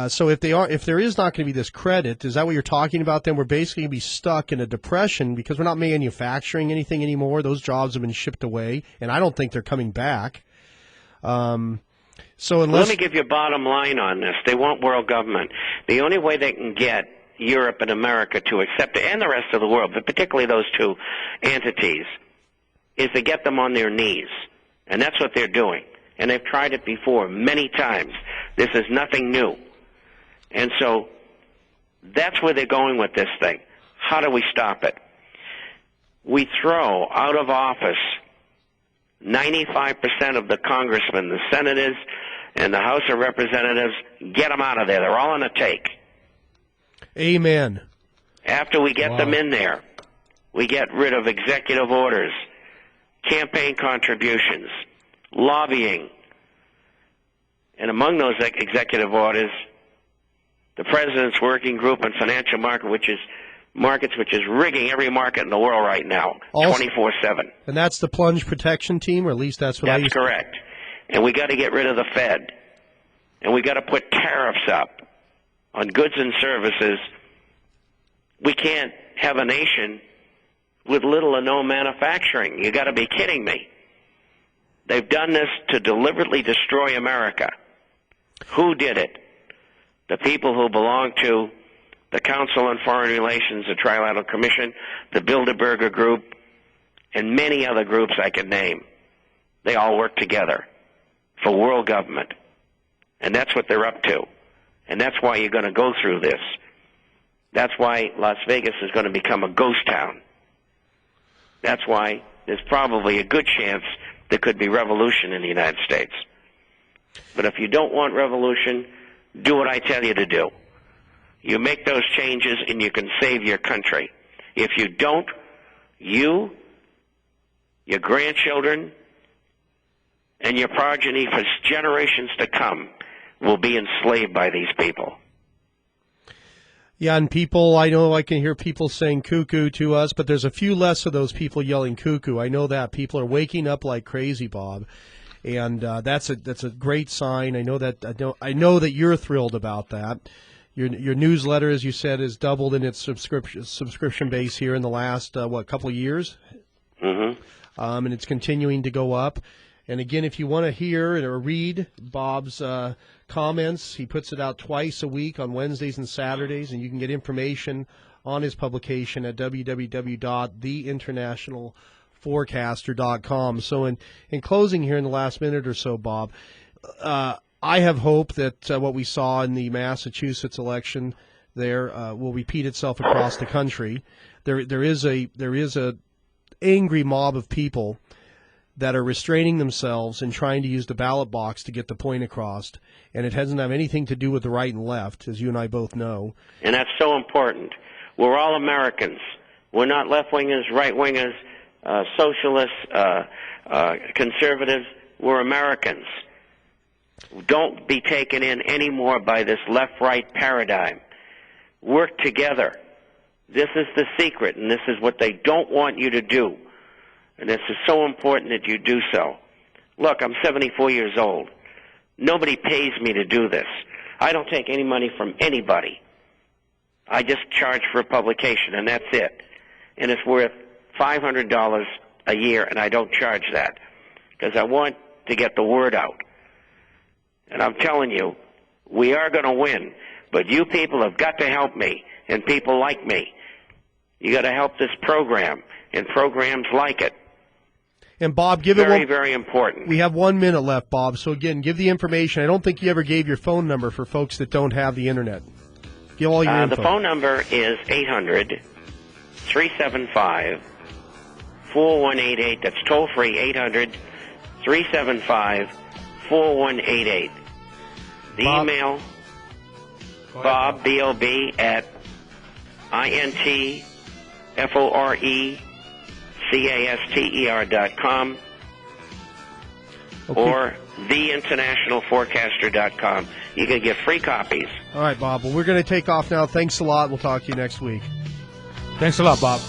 So if there is not going to be this credit, is that what you're talking about? Then we're basically going to be stuck in a depression because we're not manufacturing anything anymore. Those jobs have been shipped away, and I don't think they're coming back. Let me give you a bottom line on this. They want world government. The only way they can get Europe and America to accept it, and the rest of the world, but particularly those two entities, is to get them on their knees. And that's what they're doing. And they've tried it before many times. This is nothing new. And so that's where they're going with this thing. How do we stop it? We throw out of office 95% of the congressmen, the senators, and the House of Representatives. Get them out of there. They're all on a take. Amen. After we get them in there, we get rid of executive orders, campaign contributions, lobbying. And among those executive orders, the President's Working Group on Financial Markets, which is rigging every market in the world right now, 24/7. And that's the plunge protection team, or at least that's what I used to... That's correct. And we got to get rid of the Fed. And we got to put tariffs up on goods and services. We can't have a nation with little or no manufacturing. You got to be kidding me. They've done this to deliberately destroy America. Who did it? The people who belong to the Council on Foreign Relations, the Trilateral Commission, the Bilderberger Group, and many other groups I could name. They all work together for world government. And that's what they're up to. And that's why you're going to go through this. That's why Las Vegas is going to become a ghost town. That's why there's probably a good chance there could be revolution in the United States. But if you don't want revolution, do what I tell you to do. You make those changes and you can save your country. If you don't, you, your grandchildren, and your progeny for generations to come will be enslaved by these people. Yeah, and people, I know I can hear people saying cuckoo to us, but there's a few less of those people yelling cuckoo. I know that. People are waking up like crazy, Bob. And that's a great sign. I know that you're thrilled about that. Your newsletter, as you said, has doubled in its subscription base here in the last couple of years. Mm-hmm. And it's continuing to go up. And again, if you want to hear or read Bob's comments, he puts it out twice a week on Wednesdays and Saturdays, and you can get information on his publication at www.theinternationalforecaster.com. So in closing here in the last minute or so, Bob, I have hope that what we saw in the Massachusetts election there will repeat itself across the country. There is a angry mob of people that are restraining themselves and trying to use the ballot box to get the point across, and it doesn't have anything to do with the right and left, as you and I both know. And that's so important. We're all Americans. We're not left-wingers, right-wingers, socialists, conservatives. We're Americans. Don't be taken in anymore by this left-right paradigm. Work together. This is the secret, and this is what they don't want you to do. And this is so important that you do so. Look, I'm 74 years old. Nobody pays me to do this. I don't take any money from anybody. I just charge for a publication, and that's it. And it's worth $500 a year, and I don't charge that because I want to get the word out. And I'm telling you, we are going to win. But you people have got to help me, and people like me. You got to help this program and programs like it. And Bob, give very, very important. We have 1 minute left, Bob. So again, give the information. I don't think you ever gave your phone number for folks that don't have the internet. Give all your info. The phone number is 800-375-4188. That's toll free, 800-375-4188. The email, Bob, B-O-B, at INTFORECASTER.com or theinternationalforecaster.com. You can get free copies. All right, Bob. Well, we're going to take off now. Thanks a lot. We'll talk to you next week. Thanks a lot, Bob.